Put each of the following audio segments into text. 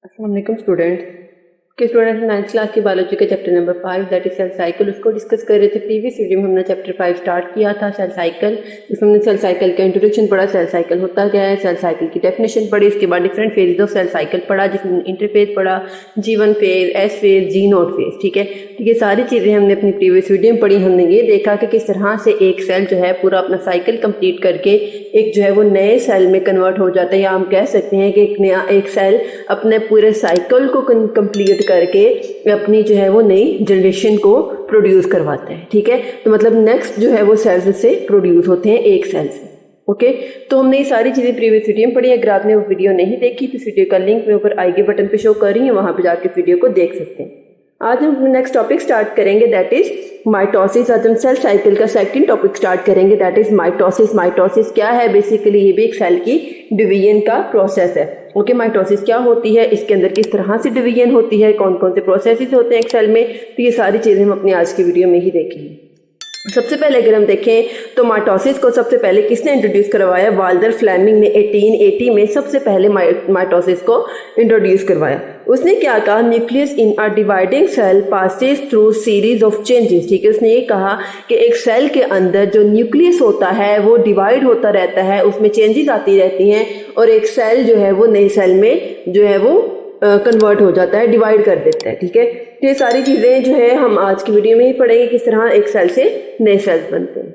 अस्सलाम वालेकुम student ninth class की बायोलॉजी के chapter number 5 that is cell cycle उसको डिस्कस कर रहे थे। प्रीवियस वीडियो में हमने चैप्टर 5 स्टार्ट किया था सेल साइकिल, जिसमें हमने सेल साइकिल का इंट्रोडक्शन पढ़ा, सेल साइकिल होता क्या है, सेल साइकिल की डेफिनेशन पढ़ी, इसके बाद different phases of cell cycle पढ़ा, जिसमें इंटरफेज पढ़ा, G1 phase, S phase, G0 phase. ठीक है, तो ये सारी चीज़ें हमने अपनी प्रीवियस वीडियो में पढ़ी। हमने ये देखा कि किस तरह से एक सेल जो है पूरा अपना साइकिल कंप्लीट करके एक जो है वो नए सेल में कन्वर्ट हो जाता है, या हम कह सकते हैं कि एक सेल अपने पूरे साइकिल को कंप्लीट करके अपनी जो है वो नई जनरेशन को प्रोड्यूस करवाता है। ठीक है, तो मतलब नेक्स्ट जो है वो सेल्स से प्रोड्यूस होते हैं एक सेल से। ओके, तो हमने ये सारी चीज़ें प्रीवियस वीडियो में पढ़ी। अगर आपने वो वीडियो नहीं देखी तो इस वीडियो का लिंक मैं ऊपर आई के बटन पे शो कर रही हूँ, वहाँ पे जाके वीडियो को देख सकते हैं। आज हम नेक्स्ट टॉपिक स्टार्ट करेंगे, दैट इज माइटोसिस। आज हम सेल साइकिल का सेकंड टॉपिक स्टार्ट करेंगे, दैट इज माइटोसिस। माइटोसिस क्या है? बेसिकली ये भी एक सेल की डिवीजन का प्रोसेस है। ओके, माइटोसिस क्या होती है, इसके अंदर किस तरह से डिवीजन होती है, कौन कौन से प्रोसेसेस होते हैं एक सेल में, तो ये सारी चीज़ें हम अपनी आज की वीडियो में ही देखेंगे। सबसे पहले अगर हम देखें तो माइटोसिस को सबसे पहले किसने इंट्रोड्यूस करवाया? वाल्टर फ्लेमिंग ने 1880 में सबसे पहले माइटोसिस को इंट्रोड्यूस करवाया। उसने क्या कहा? Nucleus in a dividing cell passes through series of changes. ठीक है, उसने ये कहा कि एक सेल के अंदर जो न्यूक्लियस होता है वो डिवाइड होता रहता है, उसमें चेंजेस आती रहती हैं और एक सेल जो है वो नई सेल में जो है वो कन्वर्ट हो जाता है, डिवाइड कर देता है। ठीक है, तो ये सारी चीज़ें जो है हम आज की वीडियो में ही पढ़ेंगे, किस तरह एक सेल से नए सेल्स बनते हैं।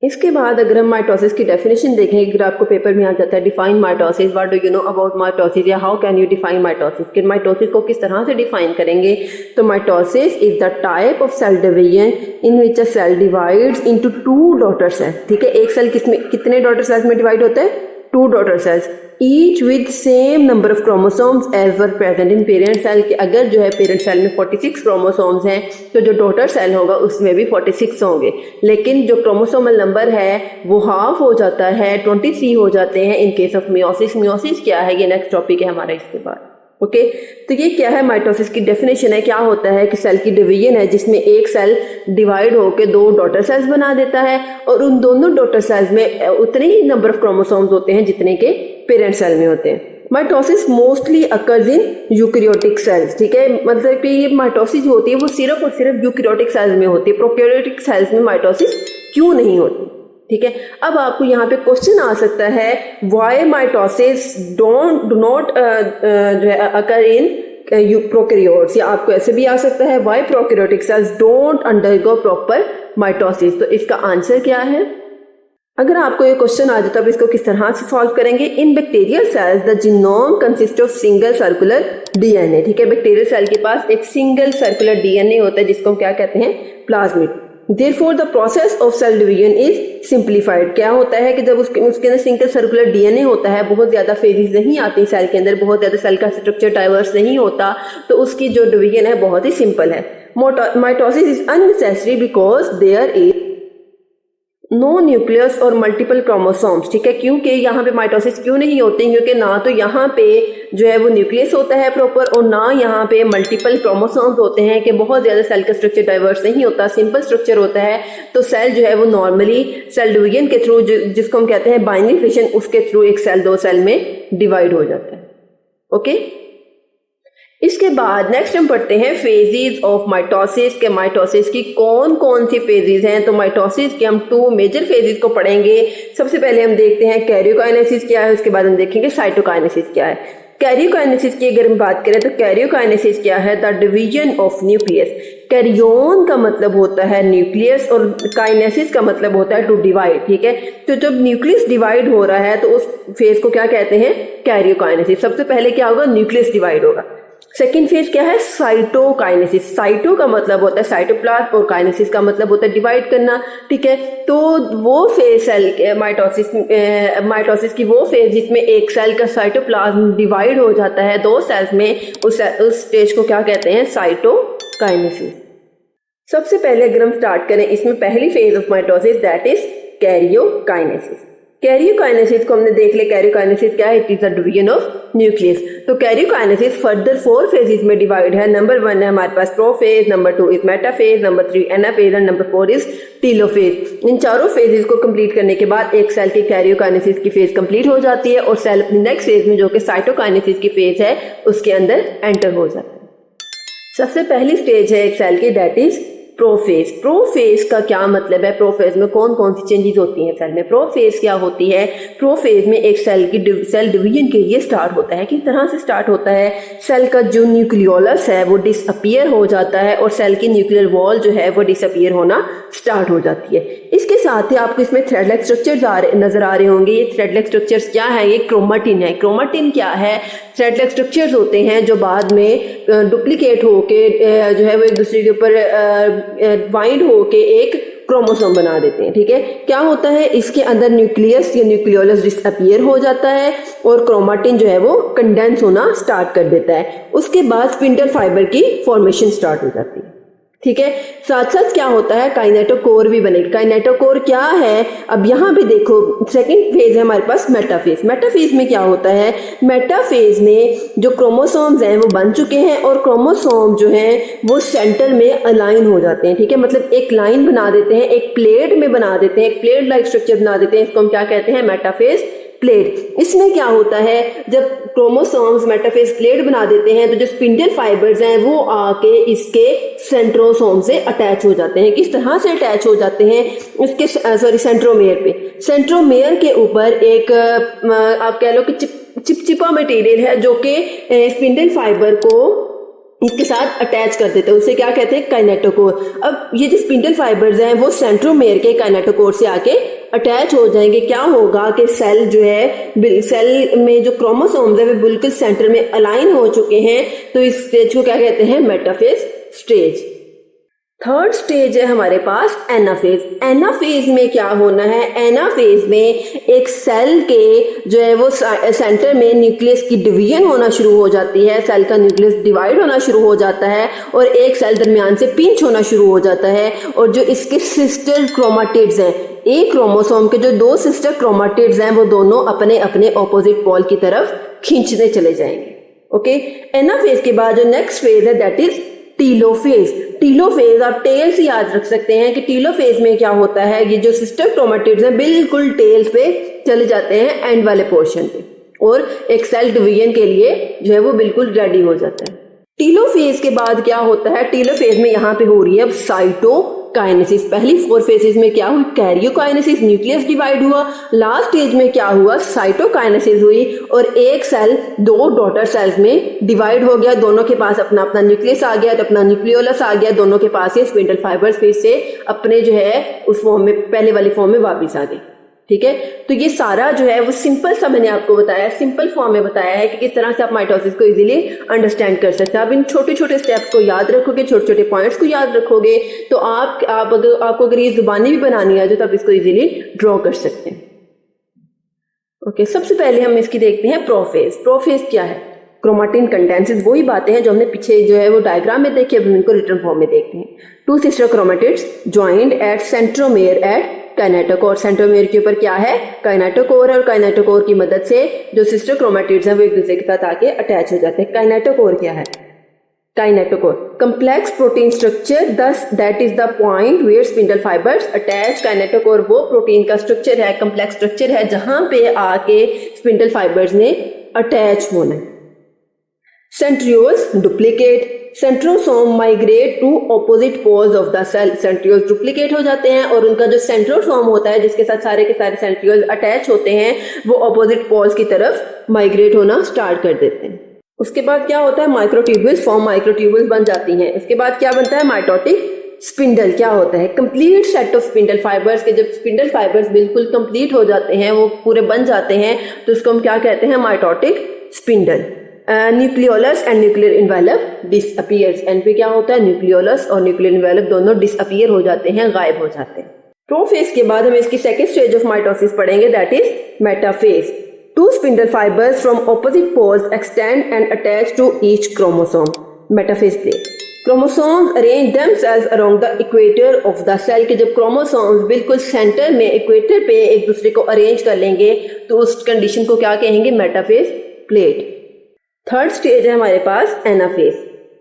इसके बाद अगर हम माइटोसिस की डेफिनेशन देखें, अगर आपको पेपर में आ जाता है define mitosis, what do you know about mitosis, या how can you define mitosis, कि माइटोसिस को किस तरह से डिफाइन करेंगे, तो mitosis is the type of cell division in which a cell divides into two daughter cells. ठीक है, एक सेल कितने डॉटर सेल्स में डिवाइड होता है? Two daughter cells, each with same number of chromosomes as were present in parent cell. के अगर जो है पेरेंट सेल में 46 क्रोमोसोम्स हैं तो जो डॉटर सेल होगा उसमें भी 46 होंगे, लेकिन जो क्रोमोसोमल नंबर है वो हाफ हो जाता है, 23 हो जाते हैं in case of meiosis. Meiosis क्या है, ये नेक्स्ट टॉपिक है हमारा इसके बाद। ओके, तो ये क्या है? माइटोसिस की डेफिनेशन है। क्या होता है कि सेल की डिवीजन है जिसमें एक सेल डिवाइड होकर दो डॉटर सेल्स बना देता है और उन दोनों डॉटर सेल्स में उतने ही नंबर ऑफ क्रोमोसोम्स होते हैं जितने के पेरेंट सेल में होते हैं। Mitosis mostly occurs in eukaryotic cells. ठीक है, मतलब कि ये माइटोसिस होती है वो सिर्फ और सिर्फ यूकैरियोटिक सेल्स में होती है, प्रोकैरियोटिक सेल्स में माइटोसिस क्यों नहीं होती? ठीक है, अब आपको यहाँ पे क्वेश्चन आ सकता है, व्हाई माइटोसिस डू नॉट जो है अकर इन प्रोकैरियोट्स, या आपको ऐसे भी आ सकता है, why prokaryotic cells don't undergo proper mitosis. तो इसका आंसर क्या है? अगर आपको ये क्वेश्चन आ जाता है इसको किस तरह से सॉल्व करेंगे? इन bacterial cells the genome consist of single circular DNA. ठीक है, बैक्टीरियल सेल के पास एक सिंगल सर्कुलर डीएनए होता है जिसको हम क्या कहते हैं? Plasmid. Therefore the process of cell division is simplified। क्या होता है कि जब उसके अंदर सिंगल सर्कुलर डीएनए होता है, बहुत ज्यादा फेजेस नहीं आती सेल के अंदर, बहुत ज्यादा सेल का स्ट्रक्चर डाइवर्स नहीं होता, तो उसकी जो डिवीजन है बहुत ही सिंपल है। Mitosis is unnecessary because there is no nucleus और मल्टीपल क्रोमोसोम्स। ठीक है, क्योंकि यहाँ पे माइटोसिस क्यों नहीं होती? क्योंकि ना तो यहाँ पे जो है वो न्यूक्लियस होता है प्रॉपर और ना यहाँ पे मल्टीपल क्रोमोसोम्स होते हैं, कि बहुत ज़्यादा सेल का स्ट्रक्चर डाइवर्स नहीं होता, सिंपल स्ट्रक्चर होता है। तो सेल जो है वो नॉर्मली सेल डिवीजन के थ्रू, जिसको हम कहते हैं बाइनरी फिशन, उसके थ्रू एक सेल दो सेल में डिवाइड हो जाता है। ओके, इसके बाद नेक्स्ट हम पढ़ते हैं फेजेस ऑफ माइटोसिस के माइटोसिस की कौन कौन सी फेजेस हैं। तो माइटोसिस के हम टू मेजर फेजेस को पढ़ेंगे। सबसे पहले हम देखते हैं कैरियोकाइनेसिस क्या है, उसके बाद हम देखेंगे साइटोकाइनेसिस क्या है। कैरियोकाइनेसिस की अगर हम बात करें तो कैरियोकाइनेसिस क्या है? The division of nucleus. कैरियोन का मतलब होता है न्यूक्लियस और काइनेसिस का मतलब होता है टू डिवाइड। ठीक है, तो जब न्यूक्लियस डिवाइड हो रहा है तो उस फेज को क्या कहते हैं? कैरियोकाइनेसिस। सबसे पहले क्या होगा? न्यूक्लियस डिवाइड होगा। सेकेंड फेज क्या है? साइटोकाइनेसिस। साइटो का मतलब होता है साइटोप्लाज्म और काइनेसिस का मतलब होता है डिवाइड करना। ठीक है, तो वो फेज सेल माइटोसिस की वो फेज जिसमें एक सेल का साइटोप्लाज्म डिवाइड हो जाता है दो सेल्स में, उस स्टेज को क्या कहते हैं? साइटोकाइनेसिस। सबसे पहले अगर हम स्टार्ट करें इसमें पहली phase of mitosis, that is karyokinesis. Karyokinesis को हमने देख लिया, कैरियोकाइनेसिस क्या है, it is a division of nucleus. तो कैरियोकाइनेसिस फर्दर 4 फेजेस में डिवाइड है। नंबर 1 है हमारे पास prophase, number 2 is metaphase, number 3 anaphase and number 4 is telophase. इन चारों फेजेस को कंप्लीट करने के बाद एक सेल की कैरियोकाइनेसिस की फेज कंप्लीट हो जाती है और सेल अपनी नेक्स्ट फेज में जो कि साइटोकाइनेसिस की फेज है उसके अंदर एंटर हो जाता है। सबसे पहली स्टेज है एक सेल की, दैट इज प्रोफेज। प्रोफेज का क्या मतलब है, प्रोफेज में कौन कौन सी चेंजेस होती हैं सेल में। प्रोफेज क्या होती है, प्रोफेज में एक सेल की सेल डिवीजन के लिए स्टार्ट होता है। किस तरह से स्टार्ट होता है, सेल का जो न्यूक्लियोलस है वो डिसअपियर हो जाता है और सेल की न्यूक्लियर वॉल जो है वो डिसअपियर होना स्टार्ट हो जाती है। इसके साथ ही आपको इसमें थ्रेड लाइक स्ट्रक्चर्स नजर आ रहे होंगे। ये थ्रेड लाइक स्ट्रक्चर्स क्या है, ये क्रोमाटिन है। क्रोमाटिन क्या है, थ्रेड लाइक स्ट्रक्चर्स होते हैं जो बाद में डुप्लीकेट होके जो है वो एक दूसरे के ऊपर बाइंड होके एक क्रोमोसोम बना देते हैं। ठीक है, क्या होता है, इसके अंदर न्यूक्लियस या न्यूक्लियोलस डिसअपियर हो जाता है और क्रोमाटिन जो है वो कंडेंस होना स्टार्ट कर देता है। उसके बाद स्पिंडल फाइबर की फॉर्मेशन स्टार्ट हो जाती है। ठीक है, साथ साथ क्या होता है, काइनेटोकोर भी बनेगी। काइनेटोकोर क्या है, अब यहाँ पे देखो सेकंड फेज है हमारे पास मेटाफेज। मेटाफेज में क्या होता है, मेटाफेज में जो क्रोमोसोम्स हैं वो बन चुके हैं और क्रोमोसोम जो हैं वो सेंटर में अलाइन हो जाते हैं। ठीक है, मतलब एक लाइन बना देते हैं, एक प्लेट में बना देते हैं, एक प्लेट लाइक स्ट्रक्चर बना देते हैं। इसको हम क्या कहते हैं, मेटाफेज प्लेट। इसमें क्या होता है, जब क्रोमोसोम्स मेटाफेज प्लेट बना देते हैं तो जो स्पिंडल फाइबर्स हैं वो आके इसके सेंट्रोसोम से अटैच हो जाते हैं। किस तरह से अटैच हो जाते हैं, इसके सेंट्रोमेयर पे। सेंट्रोमेयर के ऊपर एक आप कह लो कि चिपचिपा मटेरियल है जो कि स्पिंडल फाइबर को इसके साथ अटैच कर देते हैं, उसे क्या कहते हैं, काइनेटोकोर। अब ये जो स्पिंडल फाइबर्स हैं वो सेंट्रोमेयर के काइनेटोकोर से आके अटैच हो जाएंगे। क्या होगा कि सेल जो है, सेल में जो क्रोमोसोम्स है वो बिल्कुल सेंटर में अलाइन हो चुके हैं। तो इस स्टेज को क्या कहते हैं, मेटाफेज स्टेज। थर्ड स्टेज है हमारे पास एनाफेज। एनाफेज में क्या होना है, एनाफेज में एक सेल के जो है वो सेंटर में न्यूक्लियस की डिवीजन होना शुरू हो जाती है। सेल का न्यूक्लियस डिवाइड होना शुरू हो जाता है और एक सेल दरमियान से पिंच होना शुरू हो जाता है। और जो इसके सिस्टर क्रोमाटिड्स हैं, एक क्रोमोसोम के जो 2 सिस्टर क्रोमाटिड्स हैं वो दोनों अपने अपने ऑपोजिट पोल की तरफ खींचने चले जाएंगे। ओके, एनाफेज के बाद जो नेक्स्ट फेज है दैट इज टीलोफेज। टीलोफेज आप टेल से याद रख सकते हैं कि टीलोफेज में क्या होता है, ये जो सिस्टर क्रोमाटिड्स हैं बिल्कुल टेल्स पे चले जाते हैं एंड वाले पोर्शन पे और एक सेल डिवीजन के लिए जो है वो बिल्कुल रेडी हो जाता है। टीलोफेज के बाद क्या होता है, टीलोफेज में यहाँ पे हो रही है अब साइटोकाइनेसिस। पहली 4 फेजेस में क्या हुई, कैरियोकाइनेसिस, न्यूक्लियस डिवाइड हुआ। लास्ट स्टेज में क्या हुआ, साइटोकाइनेसिस हुई और एक सेल 2 डॉटर सेल्स में डिवाइड हो गया। दोनों के पास अपना अपना न्यूक्लियस आ गया, तो अपना न्यूक्लियोलस आ गया। दोनों के पास ये स्पिंडल फाइबर्स फिर से अपने जो है उस फॉर्म में, पहले वाली फॉर्म में वापस आ गए। ठीक है, तो ये सारा जो है वो सिंपल सा मैंने आपको बताया, सिंपल फॉर्म में बताया है कि किस तरह से आप माइटोसिस को इजीली अंडरस्टैंड कर सकते हैं। आप इन छोटे छोटे स्टेप्स को याद रखोगे, छोटे छोटे पॉइंट्स को याद रखोगे तो आपको अगर ये जुबानी भी बनानी है तो आप इसको इजीली ड्रॉ कर सकते हैं। ओके, सबसे पहले हम इसकी देखते हैं प्रोफेज। प्रोफेज क्या है, क्रोमाटिन कंडेंसेस, वही बातें हैं जो हमने पीछे जो है वो डायग्राम में देखी, अब हम इनको रिटर्न फॉर्म में देखते हैं। 2 sister chromatids joined at centromere at kinetochore. Centromere के ऊपर क्या है, काइनेटोकोर है और काइनेटोकोर की मदद से जो सिस्टर क्रोमाटिड्स हैं वो एक दूसरे के साथ आके अटैच हो जाते हैं। काइनेटोकोर क्या है, kinetochore complex protein structure, thus that is the point where spindle fibres attach. Kinetochore वो प्रोटीन का स्ट्रक्चर है, कंप्लेक्स स्ट्रक्चर है जहां पे आके स्पिंडल फाइबर्स ने अटैच होना है। Centrioles duplicate, centrosome migrate to opposite poles of the cell. Centrioles duplicate हो जाते हैं और उनका जो सेंट्रोसोम होता है जिसके साथ सारे के सारे सेंट्रियोल्स अटैच होते हैं वो ऑपोजिट पोल्स की तरफ माइग्रेट होना स्टार्ट कर देते हैं। उसके बाद क्या होता है, माइक्रोट्यूब्यूल्स फॉर्म, माइक्रोट्यूब्यूल्स बन जाती हैं। इसके बाद क्या बनता है, माइटोटिक स्पिंडल। क्या होता है, complete set of spindle fibres के जब स्पिंडल फाइबर्स बिल्कुल कंप्लीट हो जाते हैं, वो पूरे बन जाते हैं तो उसको हम क्या कहते हैं, mitotic spindle. Nucleolus and nuclear envelope disappears. And पे क्या होता है, न्यूक्लियोलस और न्यूक्लियर इन्वेलप दोनों डिसअपीयर हो जाते हैं, गायब हो जाते हैं। प्रोफेज के बाद हम इसकी सेकंड स्टेज ऑफ माइटोसिस पढ़ेंगे, that is metaphase. 2 spindle fibers from opposite poles extend and attach to each chromosome. Metaphase plate. Chromosomes arrange themselves around the equator of the cell के जब क्रोमोसोम्स बिल्कुल centre में equator पे एक दूसरे को arrange कर लेंगे तो उस कंडीशन को क्या कहेंगे, मेटाफेज प्लेट। थर्ड स्टेज है हमारे पास anaphase.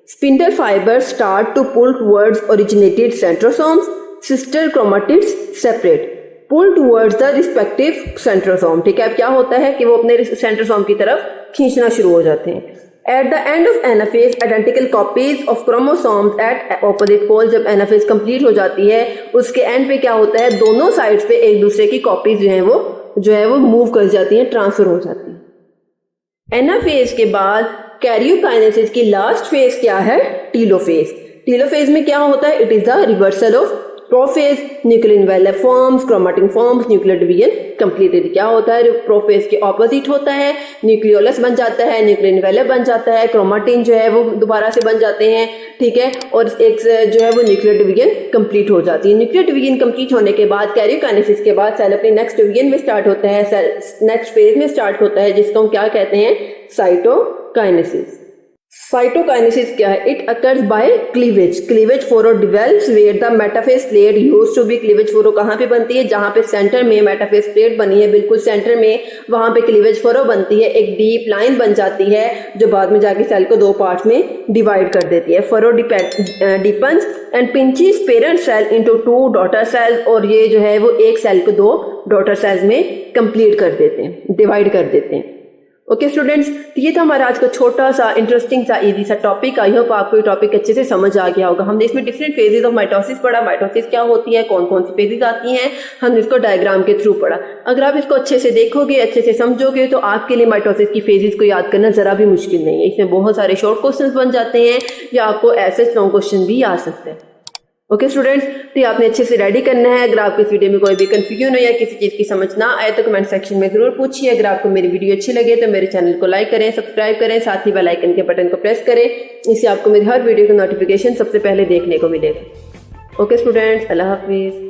Spindle fibre start to pull towards originated centrosomes, sister chromatids separate pull towards the respective centrosome. ठीक है, अब क्या होता है कि वो अपने सेंट्रोसोम की तरफ खींचना शुरू हो जाते हैं। At the end of anaphase, identical copies of chromosomes at opposite poles, जब एनाफेज कंप्लीट हो जाती है उसके एंड पे क्या होता है, दोनों साइड्स पे एक दूसरे की कॉपीज जो है वो मूव कर जाती हैं, ट्रांसफर हो जाती हैं। एनाफेज के बाद कैरियोकाइनेसिस की लास्ट फेज क्या है, टीलोफेज। टीलोफेज में क्या होता है, it is the reversal of prophase, nuclear envelope forms, chromatin forms, nuclear division completed. क्या होता है, प्रोफेज के ऑपोजिट होता है, न्यूक्लियोलस बन जाता है, न्यूक्लियर इनवेलप बन जाता है, क्रोमैटिन जो है वो दोबारा से बन जाते हैं। ठीक है, और एक जो है वो न्यूक्लियर डिवीजन कंप्लीट हो जाती है। न्यूक्लियर डिवीजन कंप्लीट होने के बाद कैरियोकाइनेसिस के बाद सेल अपनी नेक्स्ट डिवीजन में स्टार्ट होता है, सेल नेक्स्ट फेज में स्टार्ट होता है जिसको हम क्या कहते हैं, साइटोकाइनेसिस। साइटोकाइनेसिस क्या है, it occurs by cleavage. Cleavage furrow develops where the metaphase plate used to be. Cleavage furrow कहाँ पे बनती है, जहाँ पे सेंटर में मेटाफेज प्लेट बनी है, बिल्कुल सेंटर में वहां पे क्लीवेज फोरो बनती है, एक डीप लाइन बन जाती है जो बाद में जाके सेल को दो पार्ट्स में डिवाइड कर देती है। Furrow deepens and pinches parent cell into two daughter cells, और ये जो है वो एक सेल को दो डॉटर सेल्स में कंप्लीट कर देते हैं, डिवाइड कर देते हैं। ओके स्टूडेंट्स, तो ये था हमारा आज का छोटा सा इंटरेस्टिंग सा इजी सा टॉपिक। आई होप आपको ये टॉपिक अच्छे से समझ आ गया होगा। हमने इसमें डिफरेंट फेजेस ऑफ माइटोसिस पढ़ा, माइटोसिस क्या होती है, कौन कौन सी फेजेस आती हैं, हमने इसको डायग्राम के थ्रू पढ़ा। अगर आप इसको अच्छे से देखोगे, अच्छे से समझोगे तो आपके लिए माइटोसिस की फेजेस को याद करना जरा भी मुश्किल नहीं है। इसमें बहुत सारे शॉर्ट क्वेश्चन बन जाते हैं या आपको ऐसे लॉन्ग क्वेश्चन भी आ सकते हैं। ओके स्टूडेंट्स, तो ये आपने अच्छे से रेडी करना है। अगर आपको इस वीडियो में कोई भी कंफ्यूजन हो या किसी चीज़ की समझ ना आए तो कमेंट सेक्शन में जरूर पूछिए। अगर आपको मेरी वीडियो अच्छी लगे तो मेरे चैनल को लाइक करें, सब्सक्राइब करें, साथ ही बेल आइकन के बटन को प्रेस करें। इससे आपको मेरी हर वीडियो का नोटिफिकेशन सबसे पहले देखने को मिलेगा। ओके स्टूडेंट्स, अल्लाह हाफिज़।